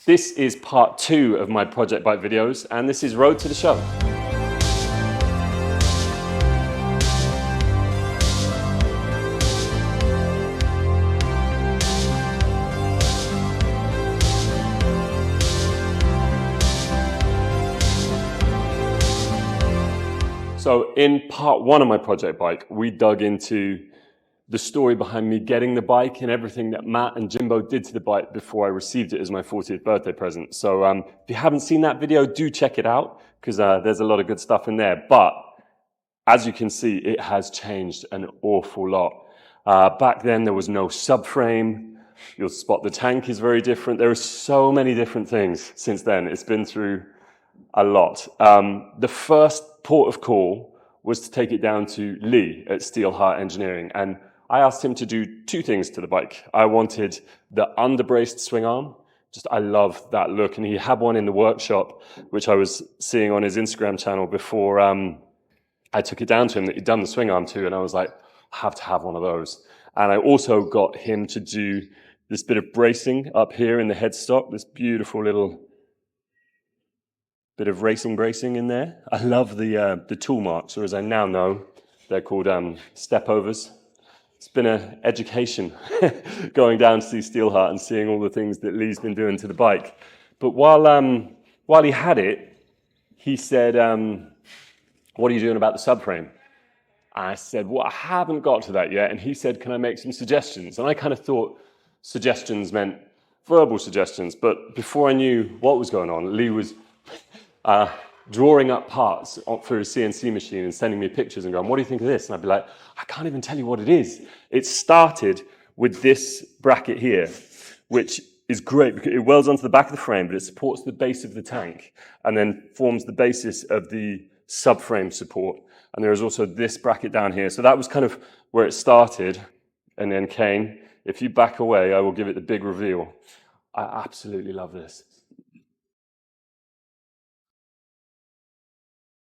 This is part 2 of my project bike videos, and this is Road to the Show. So in part 1 of my project bike, we dug into the story behind me getting the bike and everything that Matt and Jimbo did to the bike before I received it as my 40th birthday present. So if you haven't seen that video, do check it out, because there's a lot of good stuff in there. But as you can see, it has changed an awful lot. Back then, there was no subframe. You'll spot the tank is very different. There are so many different things since then. It's been through a lot. The first port of call was to take it down to Lee at Steelheart Engineering, and I asked him to do 2 things to the bike. I wanted the underbraced swing arm. I love that look. And he had one in the workshop, which I was seeing on his Instagram channel before I took it down to him that he'd done the swing arm too. And I was like, I have to have one of those. And I also got him to do this bit of bracing up here in the headstock, this beautiful little bit of racing bracing in there. I love the tool marks, or as I now know, they're called step overs. It's been an education going down to see Steelheart and seeing all the things that Lee's been doing to the bike. But while he had it, he said, what are you doing about the subframe? I said, well, I haven't got to that yet. And he said, can I make some suggestions? And I kind of thought suggestions meant verbal suggestions. But before I knew what was going on, Lee was drawing up parts for a CNC machine and sending me pictures and going, what do you think of this? And I'd be like, I can't even tell you what it is. It started with this bracket here, which is great because it welds onto the back of the frame, but it supports the base of the tank and then forms the basis of the subframe support. And there is also this bracket down here. So that was kind of where it started. And then Kane, if you back away, I will give it the big reveal. I absolutely love this.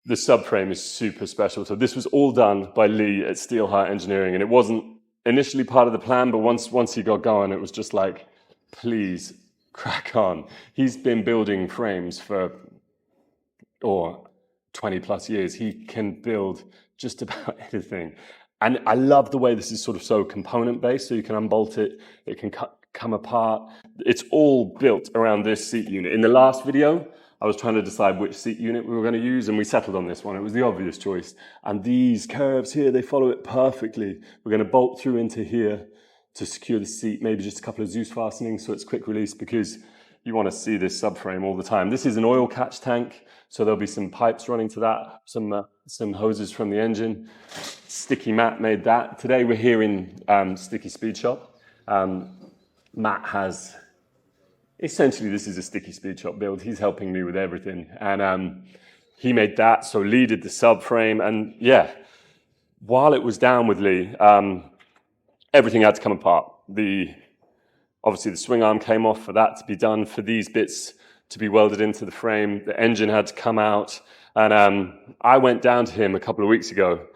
The subframe is super special. So this was all done by Lee at Steelheart Engineering, and it wasn't initially part of the plan, but once he got going, it was just like, please crack on. He's been building frames for 20 plus years. He can build just about anything. And I love the way this is sort of so component based, so you can unbolt it, it can come apart. It's all built around this seat unit. In the last video, I was trying to decide which seat unit we were going to use, and we settled on this one. It was the obvious choice. And these curves here, they follow it perfectly. We're going to bolt through into here to secure the seat, maybe just a couple of Zeus fastenings so it's quick release, because you want to see this subframe all the time. This is an oil catch tank, so there'll be some pipes running to that, some hoses from the engine. Sticky Matt made that. Today we're here in Sticky Speed Shop. Matt has... Essentially, this is a Sticky Speed Shop build. He's helping me with everything. And he made that, so Lee did the subframe. And yeah, while it was down with Lee, everything had to come apart. Obviously, the swing arm came off for that to be done, for these bits to be welded into the frame. The engine had to come out. And I went down to him a couple of weeks ago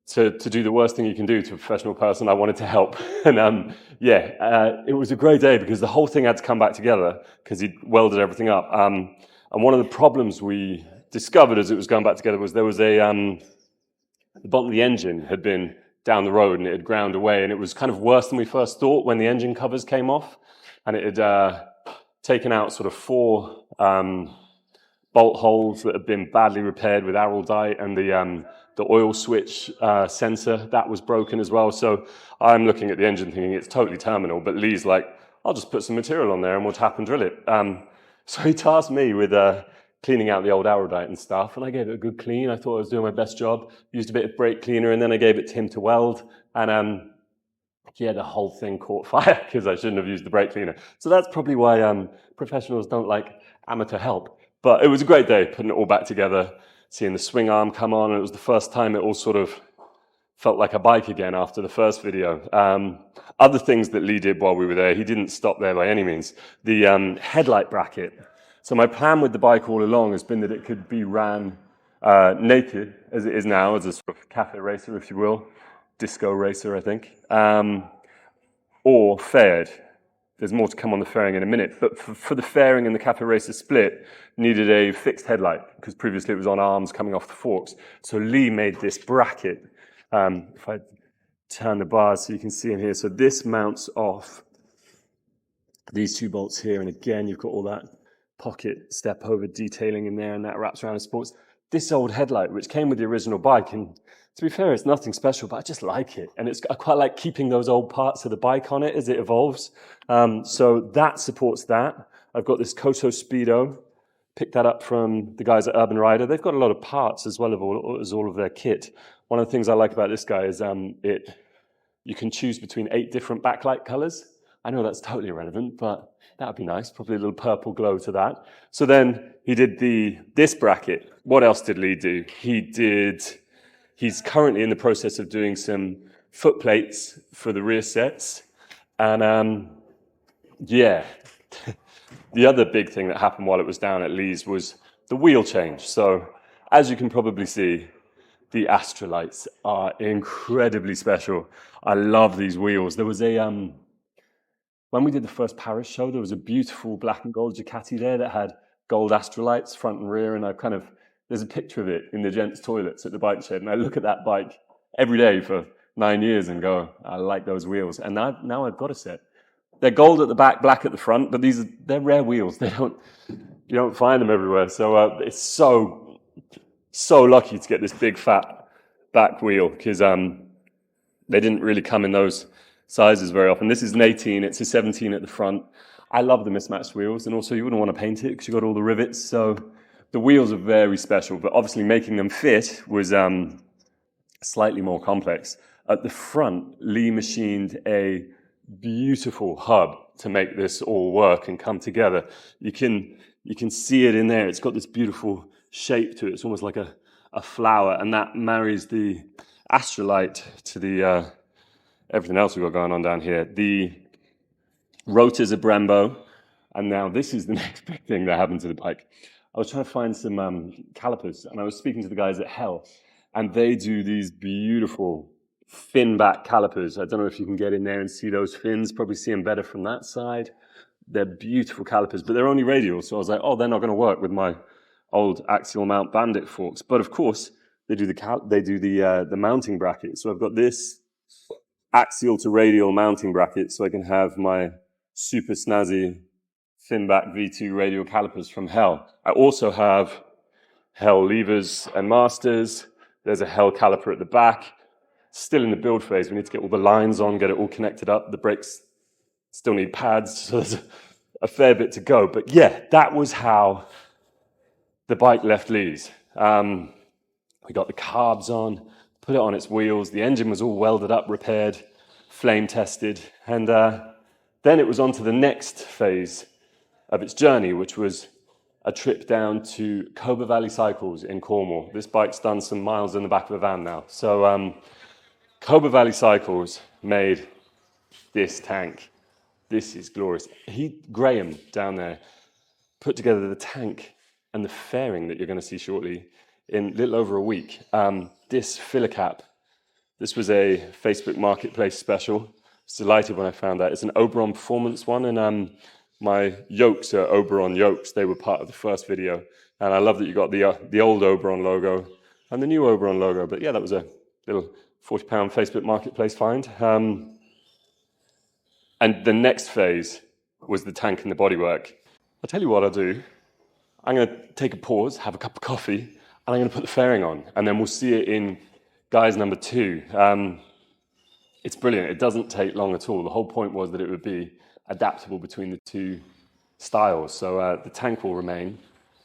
to do the worst thing you can do to a professional person. I wanted to help. And it was a great day because the whole thing had to come back together because he'd welded everything up. And one of the problems we discovered as it was going back together was there was the bottom of the engine had been down the road and it had ground away, and it was kind of worse than we first thought when the engine covers came off, and it had taken out sort of 4 bolt holes that had been badly repaired with araldite, and the oil switch sensor, that was broken as well. So I'm looking at the engine thinking it's totally terminal, but Lee's like, I'll just put some material on there and we'll tap and drill it. So he tasked me with cleaning out the old araldite and stuff, and I gave it a good clean. I thought I was doing my best job, used a bit of brake cleaner, and then I gave it to him to weld, and the whole thing caught fire because I shouldn't have used the brake cleaner. So that's probably why professionals don't like amateur help. But it was a great day putting it all back together, seeing the swing arm come on, and it was the first time it all sort of felt like a bike again after the first video. Other things that Lee did while we were there, he didn't stop there by any means. The headlight bracket. So my plan with the bike all along has been that it could be ran naked, as it is now, as a sort of cafe racer, if you will, disco racer, I think, or faired. there's more to come on the fairing in a minute, but for the fairing and the Cafe Racer split, needed a fixed headlight, because previously it was on arms coming off the forks. So Lee made this bracket. If I turn the bars so you can see in here, so this mounts off these two bolts here, and again, you've got all that pocket step over detailing in there, and that wraps around the sports. This old headlight, which came with the original bike, and to be fair, it's nothing special, but I just like it. And I quite like keeping those old parts of the bike on it as it evolves. So that supports that. I've got this Koto Speedo, picked that up from the guys at Urban Rider. They've got a lot of parts as well as all of their kit. One of the things I like about this guy is you can choose between 8 different backlight colors. I know that's totally irrelevant, but that would be nice. Probably a little purple glow to that. So then he did this bracket. What else did Lee do? He's currently in the process of doing some foot plates for the rear sets. And yeah, the other big thing that happened while it was down at Lee's was the wheel change. So as you can probably see, the Astralites are incredibly special. I love these wheels. There was when we did the first Paris show, there was a beautiful black and gold Ducati there that had gold Astralites front and rear, and there's a picture of it in the gents' toilets at the Bike Shed, and I look at that bike every day for 9 years and go, I like those wheels. And now I've got a set. They're gold at the back, black at the front, but they're rare wheels. You don't find them everywhere. So it's so lucky to get this big fat back wheel, because they didn't really come in those sizes very often. This is an 18, it's a 17 at the front. I love the mismatched wheels, and also you wouldn't want to paint it because you've got all the rivets. So the wheels are very special, but obviously making them fit was slightly more complex. At the front, Lee machined a beautiful hub to make this all work and come together. You can see it in there. It's got this beautiful shape to it. It's almost like a flower, and that marries the Astralite to the everything else we've got going on down here. The rotors are Brembo, and now this is the next big thing that happened to the bike. I was trying to find some calipers, and I was speaking to the guys at Hell, and they do these beautiful fin back calipers. I don't know if you can get in there and see those fins, probably see them better from that side. They're beautiful calipers, but they're only radial, so I was like, oh, they're not going to work with my old axial mount Bandit forks. But of course, they do the mounting bracket. So I've got this axial to radial mounting bracket, so I can have my super snazzy Finback V2 radial calipers from Hell. I also have Hell levers and masters. There's a Hell caliper at the back. Still in the build phase. We need to get all the lines on, get it all connected up. The brakes still need pads, so there's a fair bit to go. But yeah, that was how the bike left Lee's. We got the carbs on, put it on its wheels. The engine was all welded up, repaired, flame tested. And then it was on to the next phase of its journey, which was a trip down to Coba Valley Cycles in Cornwall. This bike's done some miles in the back of a van now. So Coba Valley Cycles made this tank. This is glorious. Graham down there put together the tank and the fairing that you're going to see shortly in a little over a week. This filler cap, this was a Facebook Marketplace special. I was delighted when I found that. It's an Oberon Performance one, and my yokes are Oberon yokes. They were part of the first video. And I love that you got the old Oberon logo and the new Oberon logo. But yeah, that was a little £40 Facebook Marketplace find. And the next phase was the tank and the bodywork. I'll tell you what I'll do. I'm going to take a pause, have a cup of coffee, and I'm going to put the fairing on. And then we'll see it in guise number 2. It's brilliant. It doesn't take long at all. The whole point was that it would be adaptable between the two styles. So the tank will remain,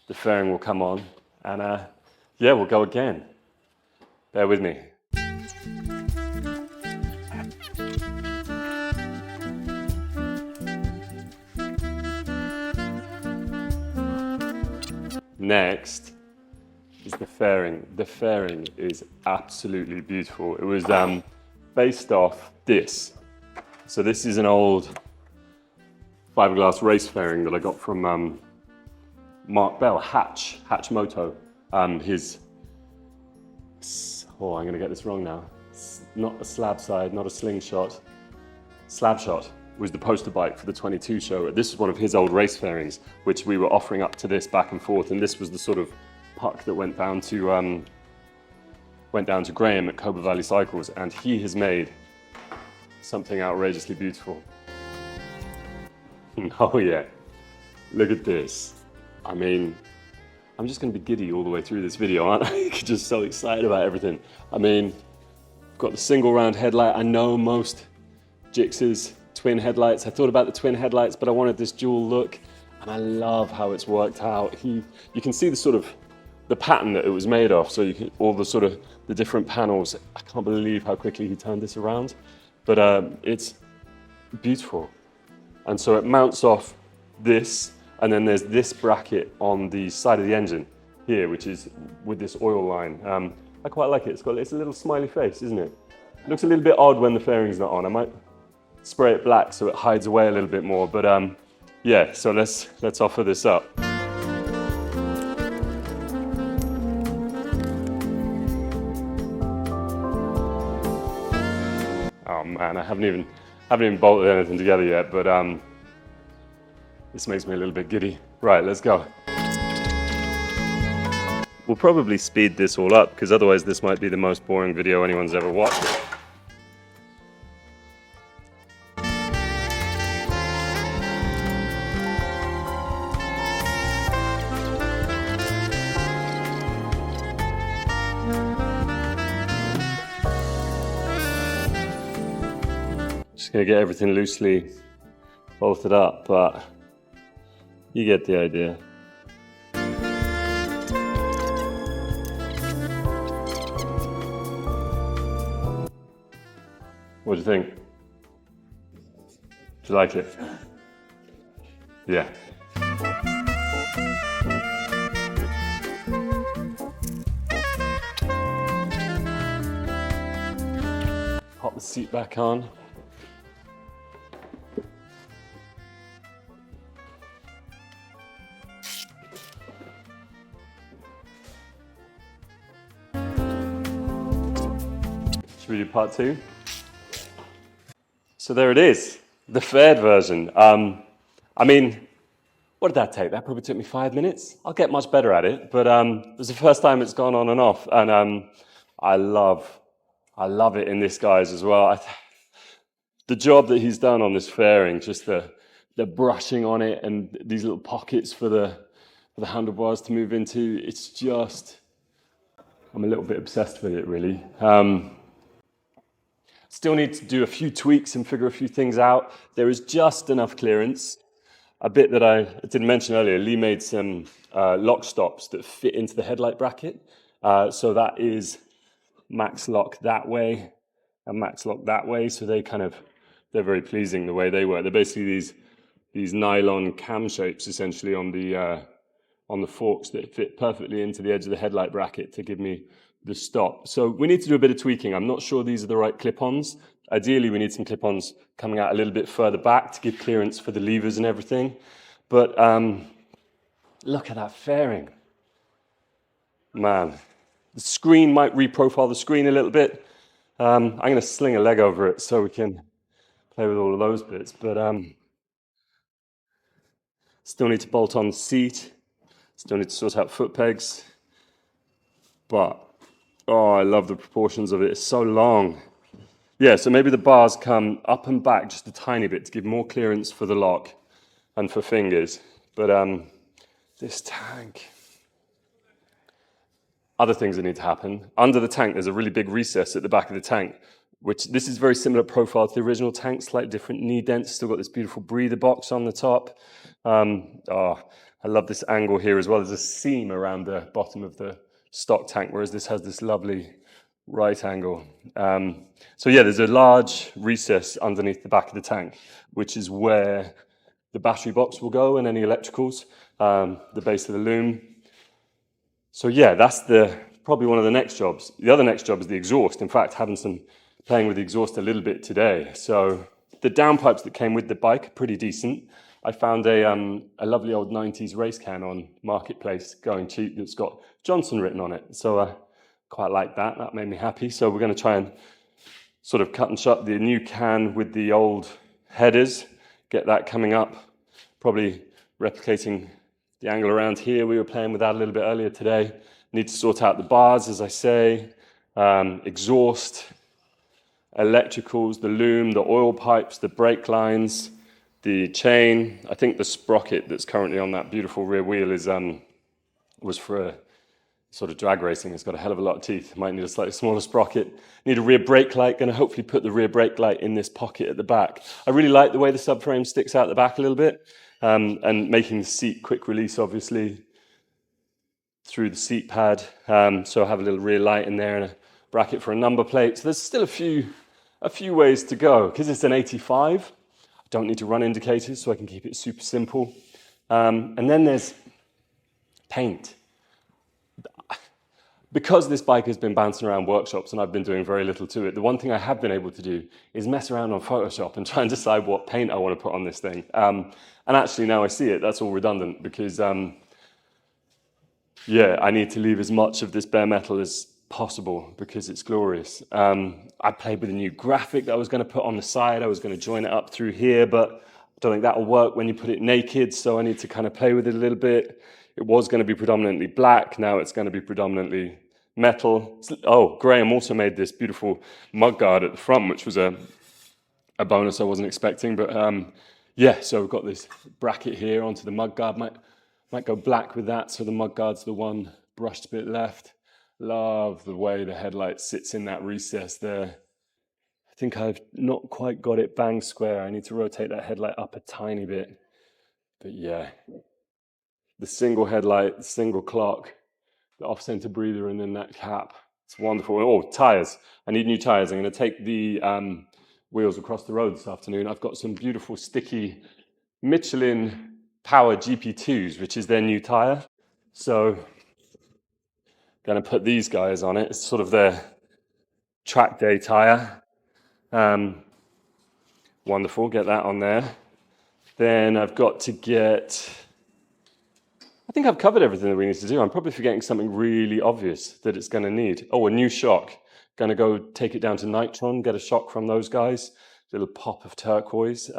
the fairing will come on, and yeah, we'll go again. Bear with me. Next is the fairing. The fairing is absolutely beautiful. It was based off this. So this is an old fiberglass race fairing that I got from Mark Bell, Hatch Moto. I'm going to get this wrong now. It's not a slab side, not a slingshot. Slab shot. was the poster bike for the 22 show. This is one of his old race fairings, which we were offering up to this back and forth, and this was the sort of puck that went down to Graham at Coba Valley Cycles, and he has made something outrageously beautiful. Oh yeah, look at this. I mean, I'm just going to be giddy all the way through this video, aren't I? Just so excited about everything. I mean, I've got the single round headlight. I know most GSXR's twin headlights. I thought about the twin headlights, but I wanted this dual look, and I love how it's worked out. You can see the sort of the pattern that it was made of. So you can, all the sort of the different panels. I can't believe how quickly he turned this around, but it's beautiful. And so it mounts off this, and then there's this bracket on the side of the engine here, which is with this oil line. I quite like it. It's a little smiley face, isn't it? It looks a little bit odd when the fairing's not on. I might spray it black so it hides away a little bit more, but yeah, so let's offer this up. Oh man, I haven't even bolted anything together yet, but this makes me a little bit giddy. Right, let's go. We'll probably speed this all up, because otherwise this might be the most boring video anyone's ever watched. Just gonna get everything loosely bolted up, but you get the idea. What do you think? Do you like it? Yeah. Pop the seat back on. Should we do part two? So there it is, the faired version. I mean, what did that take? That probably took me 5 minutes. I'll get much better at it, but it was the first time it's gone on and off, and I love it in this guise as well. The job that he's done on this fairing, just the brushing on it and these little pockets for the handlebars to move into, it's just, I'm a little bit obsessed with it, really. Still need to do a few tweaks and figure a few things out. There is just enough clearance. A bit that I didn't mention earlier, Lee made some lock stops that fit into the headlight bracket. So that is max lock that way and max lock that way. So they're very pleasing the way they work. They're basically these nylon cam shapes essentially on the forks that fit perfectly into the edge of the headlight bracket to give me the stop. So we need to do a bit of tweaking. I'm not sure these are the right clip-ons. Ideally, we need some clip-ons coming out a little bit further back to give clearance for the levers and everything. But look at that fairing. Man, the screen might reprofile the screen a little bit. I'm going to sling a leg over it so we can play with all of those bits. But still need to bolt on the seat. Still need to sort out foot pegs. But oh, I love the proportions of it. It's so long. Yeah, so maybe the bars come up and back just a tiny bit to give more clearance for the lock and for fingers. But this tank. Other things that need to happen. Under the tank, there's a really big recess at the back of the tank, which this is very similar profile to the original tank, slightly different knee dents. Still got this beautiful breather box on the top. Oh, I love this angle here as well. There's a seam around the bottom of the stock tank, whereas this has this lovely right angle. So yeah, there's a large recess underneath the back of the tank, which is where the battery box will go and any electricals, the base of the loom. So yeah, that's probably one of the next jobs. The other next job is the exhaust. In fact, playing with the exhaust a little bit today. So the downpipes that came with the bike are pretty decent. I found a lovely old 90s race can on Marketplace, going cheap, that's got Johnson written on it. So I quite like that. That made me happy. So we're going to try and sort of cut and shut the new can with the old headers, get that coming up, probably replicating the angle around here. We were playing with that a little bit earlier today. Need to sort out the bars, as I say, exhaust, electricals, the loom, the oil pipes, the brake lines, the chain. I think the sprocket that's currently on that beautiful rear wheel is was for a sort of drag racing. It's got a hell of a lot of teeth. Might need a slightly smaller sprocket. Need a rear brake light. Going to hopefully put the rear brake light in this pocket at the back. I really like the way the subframe sticks out the back a little bit, and making the seat quick release, obviously, through the seat pad. So I have a little rear light in there and a bracket for a number plate. So there's still a few ways to go. Because it's an 85, I don't need to run indicators, so I can keep it super simple. And then there's paint. Because this bike has been bouncing around workshops and I've been doing very little to it, the one thing I have been able to do is mess around on Photoshop and try and decide what paint I want to put on this thing. And actually now I see it, that's all redundant because, yeah, I need to leave as much of this bare metal as possible because it's glorious. I played with a new graphic that I was going to put on the side. I was going to join it up through here, but I don't think that'll work when you put it naked, so I need to kind of play with it a little bit. It was going to be predominantly black, now it's going to be predominantly metal. Oh, Graham also made this beautiful mudguard at the front, which was a bonus I wasn't expecting. But yeah, so we've got this bracket here onto the mudguard. Might go black with that, so the mudguard's the one brushed bit left. Love the way the headlight sits in that recess there. I think I've not quite got it bang square. I need to rotate that headlight up a tiny bit. But yeah, the single headlight, the single clock, the off-center breather, and then that cap. It's wonderful. Oh, tires. I need new tires. I'm going to take the wheels across the road this afternoon. I've got some beautiful sticky Michelin Power GP2s, which is their new tire. So going to put these guys on it. It's sort of their track day tire. Wonderful. Get that on there. Then I've got to get... I think I've covered everything that we need to do. I'm probably forgetting something really obvious that it's going to need. Oh, a new shock. Going to go take it down to Nitron, get a shock from those guys. A little pop of turquoise with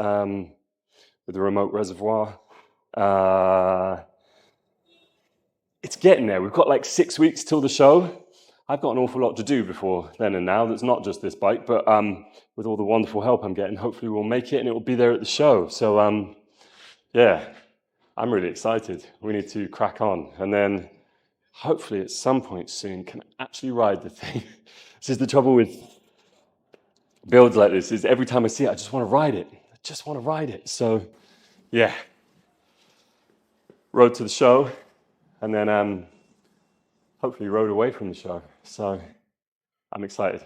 a remote reservoir. It's getting there. We've got like 6 weeks till the show. I've got an awful lot to do before then and now. That's not just this bike, but with all the wonderful help I'm getting, hopefully we'll make it and it will be there at the show. So yeah, I'm really excited. We need to crack on. And then hopefully at some point soon can actually ride the thing. This is the trouble with builds like this, is every time I see it, I just want to ride it. I just want to ride it. So yeah, road to the show and then hopefully road away from the show. So I'm excited.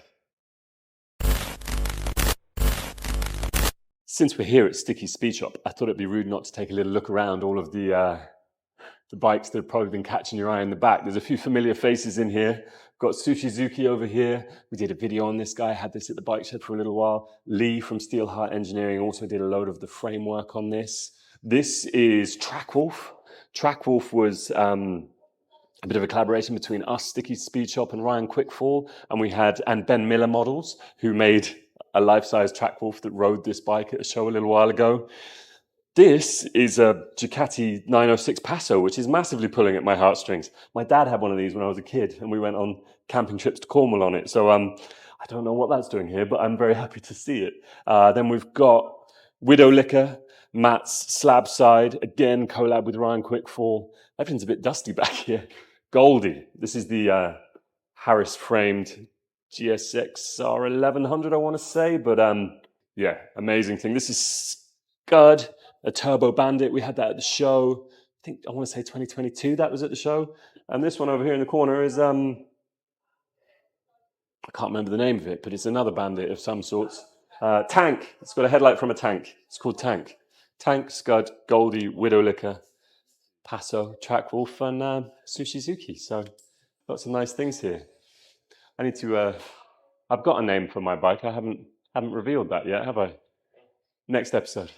Since we're here at Sticky Speed Shop, I thought it'd be rude not to take a little look around all of the bikes that have probably been catching your eye in the back. There's a few familiar faces in here. Got Sushizuki over here. We did a video on this guy, had this at the bike shed for a little while. Lee from Steelheart Engineering also did a load of the framework on this. This is Trackwolf. Trackwolf was a bit of a collaboration between us, Sticky Speed Shop, and Ryan Quickfall, and Ben Miller Models, who made a life-size Trackwolf that rode this bike at a show a little while ago. This is a Ducati 906 Passo, which is massively pulling at my heartstrings. My dad had one of these when I was a kid, and we went on camping trips to Cornwall on it. So I don't know what that's doing here, but I'm very happy to see it. Then we've got Widow Liquor, Matt's Slab Side, again collab with Ryan Quickfall. Everything's a bit dusty back here. Goldie, this is the Harris framed GSXR 1100, I want to say, but yeah, amazing thing. This is Scud, a Turbo Bandit. We had that at the show. I want to say 2022. That was at the show. And this one over here in the corner is I can't remember the name of it, but it's another Bandit of some sorts. Tank. It's got a headlight from a tank. It's called Tank. Tank, Scud, Goldie, Widow Liquor, Passo, Trackwolf, and Sushizuki. So got some nice things here. I need to. I've got a name for my bike. I haven't revealed that yet, have I? Next episode.